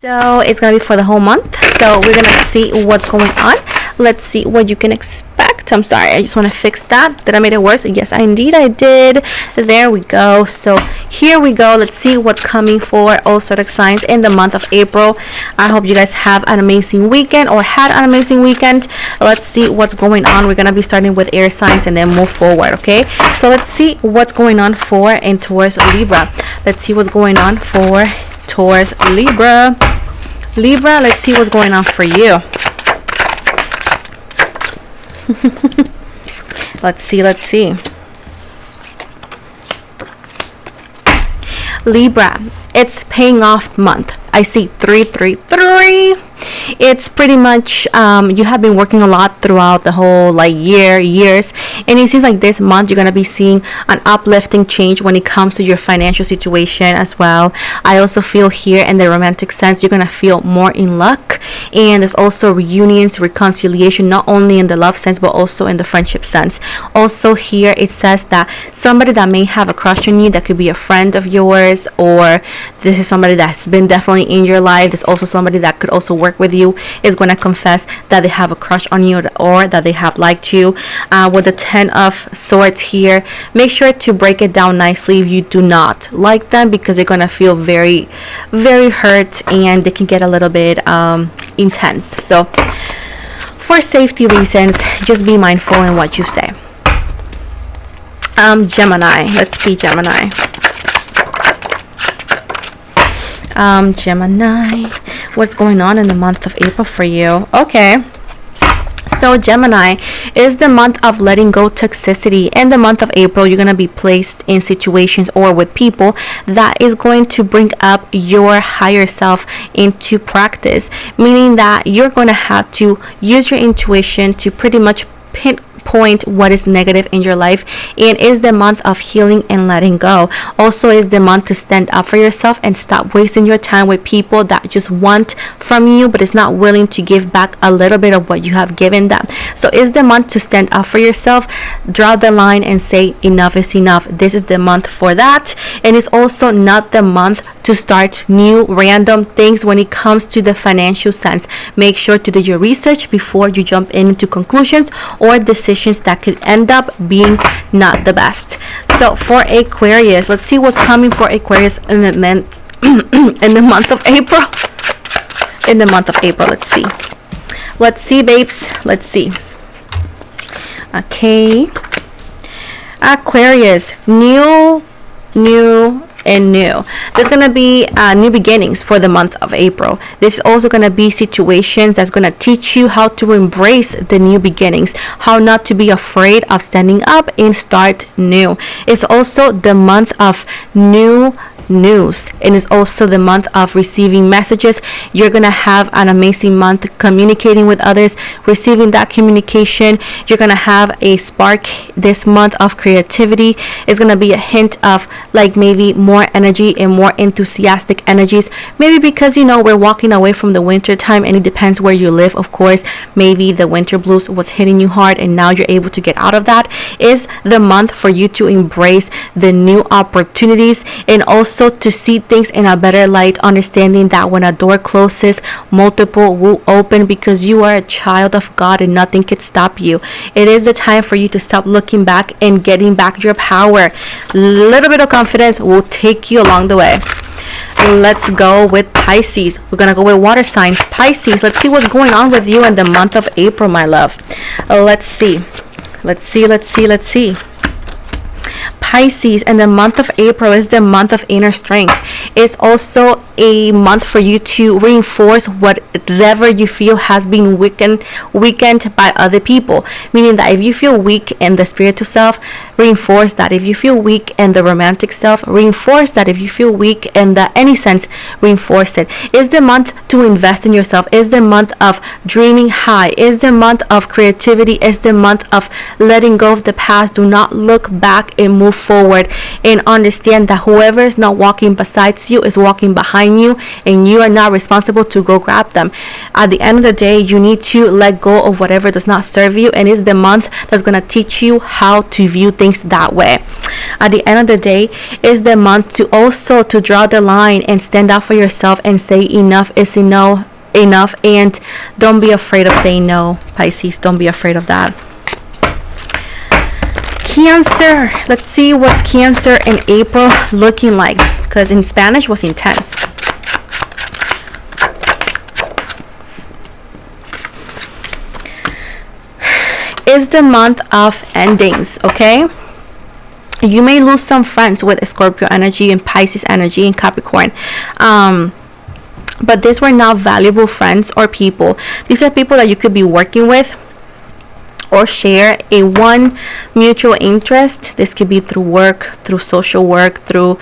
So it's gonna be for the whole month. So we're gonna see what's going on. Let's see what you can expect. I'm sorry, I just want to fix that. Did I make it worse? Yes, indeed I did. There we go. So here we go. Let's see what's coming for all zodiac signs in the month of April. I hope you guys have an amazing weekend or had an amazing weekend. Let's see what's going on. We're gonna be starting with air signs and then move forward. Okay, so let's see what's going on for and towards Libra. Let's see what's going on for towards Libra. Let's see what's going on for you. let's see. Libra, it's paying off month. I see 333. It's pretty much you have been working a lot throughout the whole years, and it seems like this month you're gonna be seeing an uplifting change when it comes to your financial situation as well. I also feel here in the romantic sense you're gonna feel more in luck, and there's also reunions, reconciliation, not only in the love sense but also in the friendship sense. Also here it says that somebody that may have a crush on you, that could be a friend of yours, or this is somebody that's been definitely in your life. There's also somebody that could also work with you, is going to confess that they have a crush on you or that they have liked you. With the 10 of swords here, make sure to break it down nicely if you do not like them, because you're going to feel very, very hurt and they can get a little bit intense. So for safety reasons, just be mindful in what you say. Gemini, let's see. Gemini, what's going on in the month of April for you? Okay, so Gemini is the month of letting go toxicity. In the month of April, you're going to be placed in situations or with people that is going to bring up your higher self into practice, meaning that you're going to have to use your intuition to pretty much pinpoint what is negative in your life. And is the month of healing and letting go. Also is the month to stand up for yourself and stop wasting your time with people that just want from you but is not willing to give back a little bit of what you have given them. So is the month to stand up for yourself, draw the line and say enough is enough. This is the month for that. And it's also not the month to start new random things when it comes to the financial sense. Make sure to do your research before you jump into conclusions or decisions that could end up being not the best. So for Aquarius, let's see what's coming for Aquarius in the month of April. In the month of April, let's see babes, let's see. Okay, Aquarius, new and new. There's gonna be new beginnings for the month of April. This is also gonna be situations that's gonna teach you how to embrace the new beginnings, how not to be afraid of standing up and start new. It's also the month of new news, and it's also the month of receiving messages. You're gonna have an amazing month communicating with others, receiving that communication. You're gonna have a spark this month of creativity. It's gonna be a hint of maybe more energy and more enthusiastic energies, maybe because we're walking away from the winter time, and it depends where you live, of course. Maybe the winter blues was hitting you hard and now you're able to get out of that. Is the month for you to embrace the new opportunities and also to see things in a better light, understanding that when a door closes, multiple will open, because you are a child of God and nothing can stop you. It is the time for you to stop looking back and getting back your power. Little bit of confidence will take you along the way. Let's go with Pisces. We're gonna go with water signs. Pisces, let's see what's going on with you in the month of April, my love. Let's see. Pisces, and the month of April is the month of inner strength. It's also a month for you to reinforce whatever you feel has been weakened by other people, meaning that if you feel weak in the spiritual self, reinforce that. If you feel weak in the romantic self, reinforce that. If you feel weak in any sense, reinforce it. Is the month to invest in yourself. Is the month of dreaming high. Is the month of creativity. Is the month of letting go of the past. Do not look back and move forward, and understand that whoever is not walking beside you is walking behind you, and you are not responsible to go grab them. At the end of the day, you need to let go of whatever does not serve you, and it's the month that's going to teach you how to view things that way. At the end of the day, is the month to also to draw the line and stand up for yourself and say enough is enough, and don't be afraid of saying no, Pisces. Don't be afraid of that. Cancer. Let's see what's Cancer in April looking like, because in Spanish was intense. Is the month of endings, okay? You may lose some friends with Scorpio energy and Pisces energy and Capricorn. But these were not valuable friends or people. These are people that you could be working with or share a one mutual interest. This could be through work, through social work, through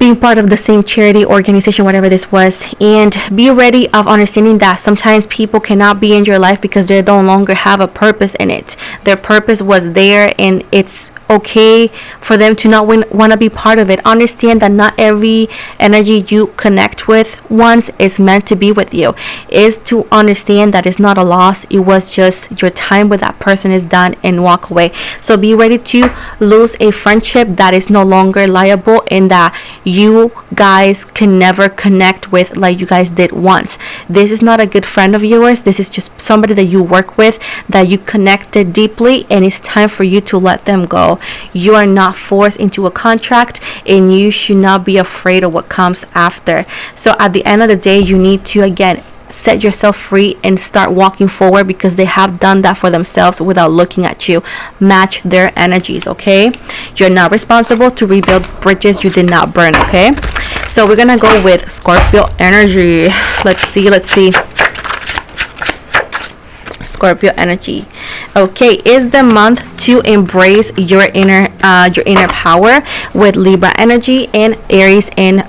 being part of the same charity organization, whatever this was. And be ready of understanding that sometimes people cannot be in your life because they no longer have a purpose in it. Their purpose was there, and it's okay for them to not want to be part of it. Understand that not every energy you connect with once is meant to be with you. Is to understand that it's not a loss. It was just your time with that person is done, and walk away. So be ready to lose a friendship that is no longer liable, and that you guys can never connect with like you guys did once. This is not a good friend of yours. This is just somebody that you work with, that you connected deeply, and it's time for you to let them go. You are not forced into a contract, and you should not be afraid of what comes after. So at the end of the day, you need to again set yourself free and start walking forward, because they have done that for themselves without looking at you. Match their energies, okay? You're not responsible to rebuild bridges you did not burn, okay? So we're gonna go with Scorpio energy. Let's see. Scorpio energy. Okay, is the month to embrace your inner power with Libra energy and Aries and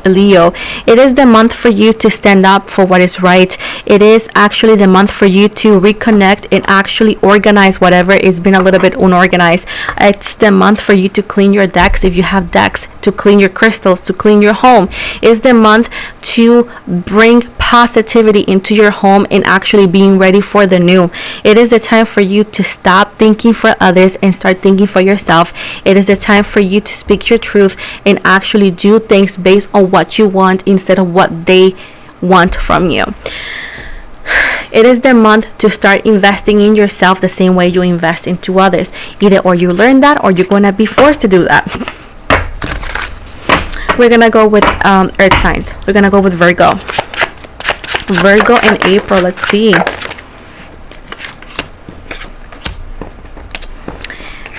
Leo. It is the month for you to stand up for what is right. It is actually the month for you to reconnect and actually organize whatever is been a little bit unorganized. It's the month for you to clean your decks, if you have decks, to clean your crystals, to clean your home. It's the month to bring positivity into your home and actually being ready for the new. It is the time for you to stop thinking for others and start thinking for yourself. It is the time for you to speak your truth and actually do things based on what you want instead of what they want from you. It is the month to start investing in yourself the same way you invest into others. Either or you learn that, or you're going to be forced to do that. We're going to go with earth signs. We're going to go with Virgo. Virgo in April. Let's see.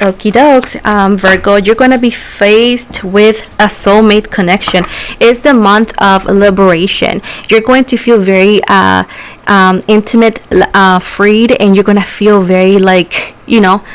Okie dokes. Virgo, you're going to be faced with a soulmate connection. It's the month of liberation. You're going to feel very intimate, freed, and you're going to feel very like,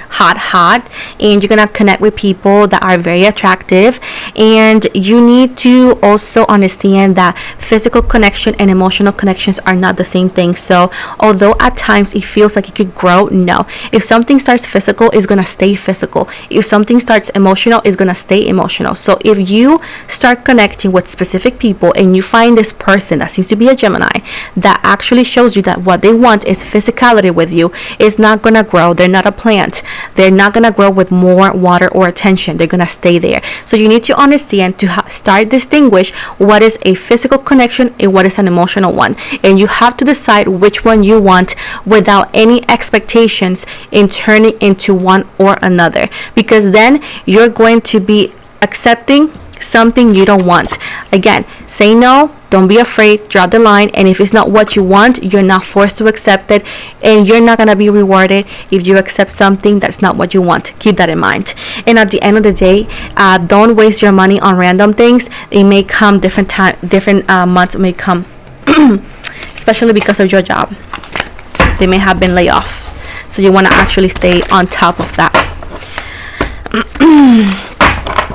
hot, and you're gonna connect with people that are very attractive. And you need to also understand that physical connection and emotional connections are not the same thing. So although at times it feels like it could grow, no, if something starts physical, it's gonna stay physical. If something starts emotional, it's gonna stay emotional. So if you start connecting with specific people and you find this person that seems to be a Gemini that actually shows you that what they want is physicality with you, it's not gonna grow. They're not a plant. They're not gonna grow with more water or attention. They're gonna stay there. So you need to understand to start distinguish what is a physical connection and what is an emotional one, and you have to decide which one you want without any expectations in turning into one or another, because then you're going to be accepting something you don't want. Again, say no, don't be afraid, draw the line, and if it's not what you want, you're not forced to accept it, and you're not going to be rewarded if you accept something that's not what you want. Keep that in mind. And at the end of the day, don't waste your money on random things. It may come different months may come especially because of your job. They may have been layoffs, so you want to actually stay on top of that.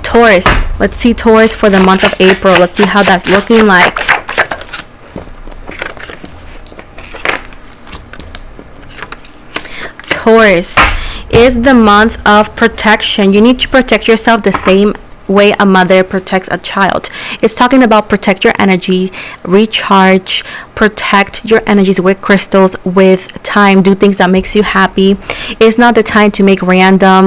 Taurus. Let's see Taurus for the month of April. Let's see how that's looking like. Taurus is the month of protection. You need to protect yourself the same way a mother protects a child. It's talking about protect your energy, recharge, protect your energies with crystals, with time. Do things that makes you happy. It's not the time to make random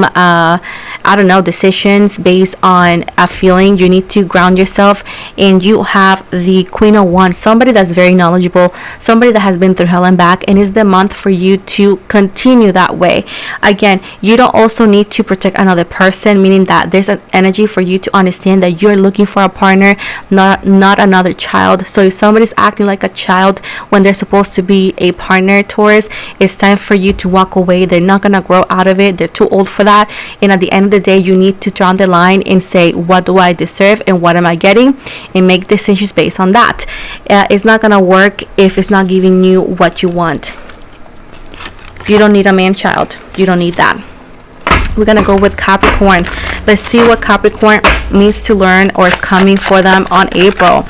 decisions based on a feeling. You need to ground yourself, and you have the Queen of Wands, somebody that's very knowledgeable, somebody that has been through hell and back, and it's the month for you to continue that way. Again, you don't also need to protect another person, meaning that there's an energy for you to understand that you're looking for a partner, not another child. So if somebody's acting like a child when they're supposed to be a partner, Taurus, it's time for you to walk away. They're not gonna grow out of it. They're too old for that. And at the end of the day, you need to draw the line and say, what do I deserve and what am I getting, and make decisions based on that. It's not gonna work if it's not giving you what you want. You don't need a man child. You don't need that. We're gonna go with Capricorn. Let's see what Capricorn needs to learn or is coming for them on April.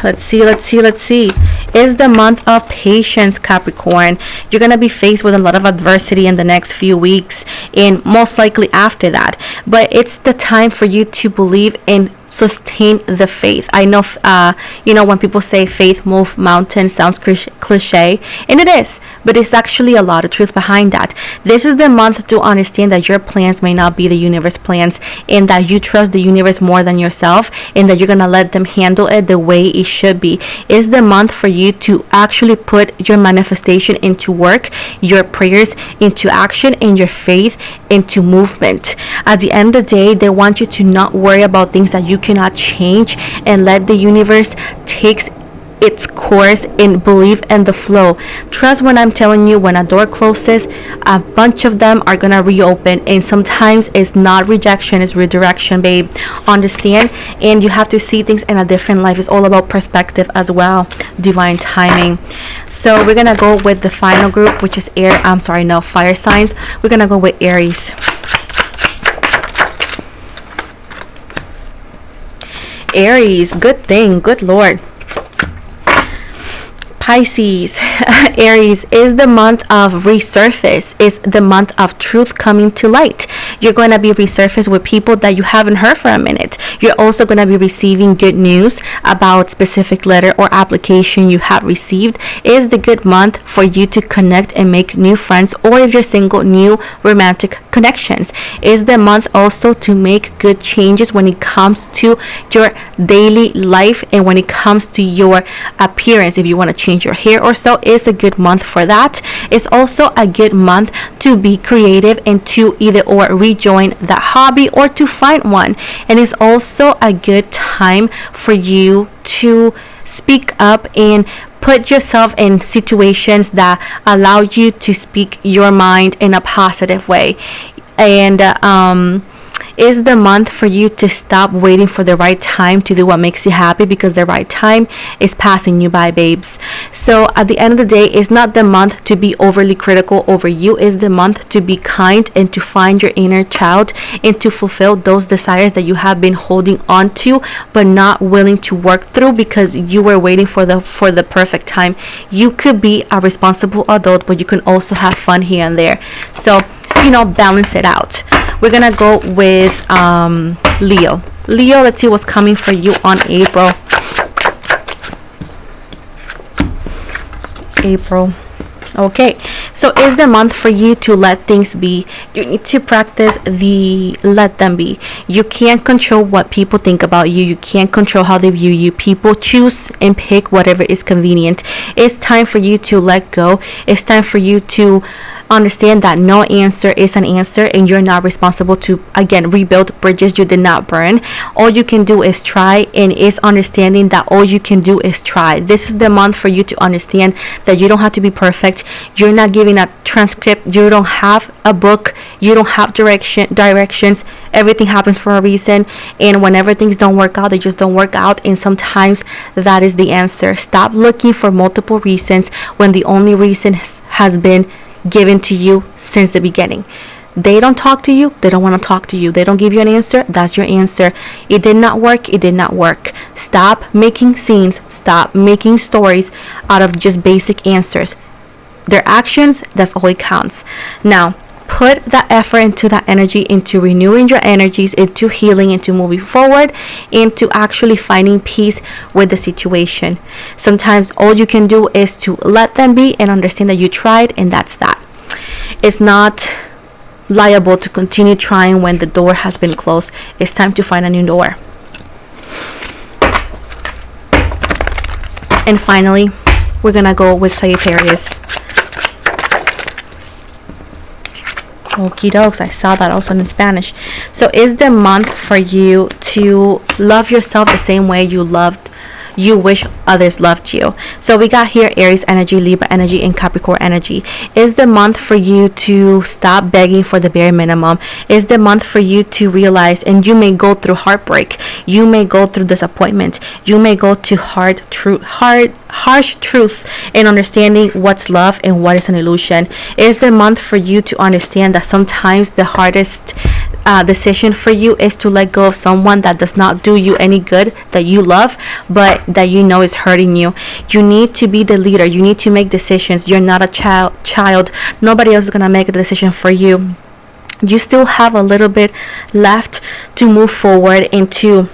Let's see. Is the month of patience, Capricorn. You're gonna be faced with a lot of adversity in the next few weeks, and most likely after that. But it's the time for you to believe in sustain the faith. I know when people say faith move mountains, sounds cliche, and it is, but it's actually a lot of truth behind that. This is the month to understand that your plans may not be the universe plans, and that you trust the universe more than yourself, and that you're gonna let them handle it the way it should be. It's the month for you to actually put your manifestation into work, your prayers into action, and your faith into movement. At the end of the day, they want you to not worry about things that you cannot change, and let the universe takes its course and believe in the flow. Trust when I'm telling you, when a door closes, a bunch of them are gonna reopen, and sometimes it's not rejection, it's redirection, babe. Understand? And you have to see things in a different life. It's all about perspective as well, divine timing. So we're gonna go with the final group, which is fire signs. We're gonna go with Aries. Aries, good thing, good Lord. Pisces. Aries is the month of resurface, is the month of truth coming to light. You're going to be resurfaced with people that you haven't heard for a minute. You're also going to be receiving good news about specific letter or application you have received. It is the good month for you to connect and make new friends, or if you're single, new romantic connections. It is the month also to make good changes when it comes to your daily life and when it comes to your appearance. If you want to change your hair or so, is a good month for that. It's also a good month to be creative and to either or rejoin that hobby or to find one. And it's also a good time for you to speak up and put yourself in situations that allow you to speak your mind in a positive way. And is the month for you to stop waiting for the right time to do what makes you happy, because the right time is passing you by, babes. So at the end of the day, it's not the month to be overly critical over you. It's the month to be kind and to find your inner child and to fulfill those desires that you have been holding on to but not willing to work through because you were waiting for the perfect time. You could be a responsible adult, but you can also have fun here and there. So balance it out. We're gonna go with Leo. Let's see what's coming for you on April. Okay, so is the month for you to let things be. You need to practice the let them be. You can't control what people think about you. You can't control how they view you. People choose and pick whatever is convenient. It's time for you to let go. It's time for you to understand that no answer is an answer, and you're not responsible to again rebuild bridges you did not burn. All you can do is try, and is understanding that all you can do is try. This is the month for you to understand that you don't have to be perfect. You're not giving a transcript. You don't have a book. You don't have directions. Everything happens for a reason, and whenever things don't work out, they just don't work out, and sometimes that is the answer. Stop looking for multiple reasons when the only reason has been given to you since the beginning. They don't talk to you, they don't want to talk to you. They don't give you an answer, that's your answer. It did not work. Stop making scenes, stop making stories out of just basic answers. Their actions, that's all it counts. Now put that effort into that energy, into renewing your energies, into healing, into moving forward, into actually finding peace with the situation. Sometimes all you can do is to let them be and understand that you tried, and that's that. It's not liable to continue trying when the door has been closed. It's time to find a new door. And finally, we're gonna go with Sagittarius. Okie dokes, I saw that also in Spanish. So is the month for you to love yourself the same way you wish others loved you. So we got here Aries energy, Libra energy, and Capricorn energy. Is the month for you to stop begging for the bare minimum. Is the month for you to realize, and you may go through heartbreak, you may go through disappointment, you may go to harsh truth in understanding what's love and what is an illusion. Is the month for you to understand that sometimes the hardest decision for you is to let go of someone that does not do you any good, that you love, but that you know is hurting you. You need to be the leader. You need to make decisions. You're not a child. Nobody else is going to make a decision for you. You still have a little bit left to move forward and to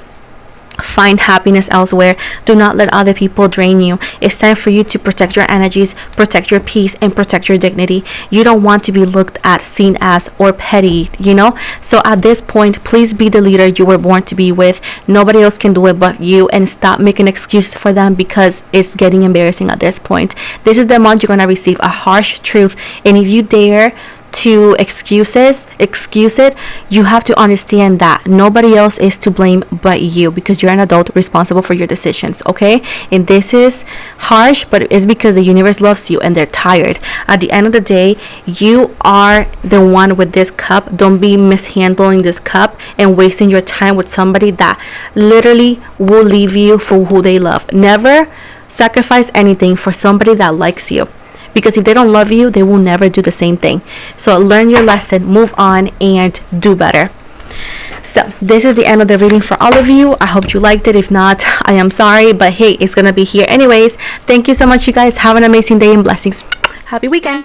find happiness elsewhere. Do not let other people drain you. It's time for you to protect your energies, protect your peace, and protect your dignity. You don't want to be looked at, seen as, or petty, So at this point, please be the leader you were born to be with. Nobody else can do it but you, and stop making excuses for them because it's getting embarrassing at this point. This is the month you're going to receive a harsh truth, and if you dare to excuse it, you have to understand that nobody else is to blame but you, because you're an adult responsible for your decisions, okay? And this is harsh, but it's because the universe loves you and they're tired. At the end of the day, you are the one with this cup. Don't be mishandling this cup and wasting your time with somebody that literally will leave you for who they love. Never sacrifice anything for somebody that likes you, because if they don't love you, they will never do the same thing. So learn your lesson, move on, and do better. So this is the end of the reading for all of you. I hope you liked it. If not, I am sorry, but hey, it's gonna be here anyways. Thank you so much, you guys. Have an amazing day and blessings. Happy weekend.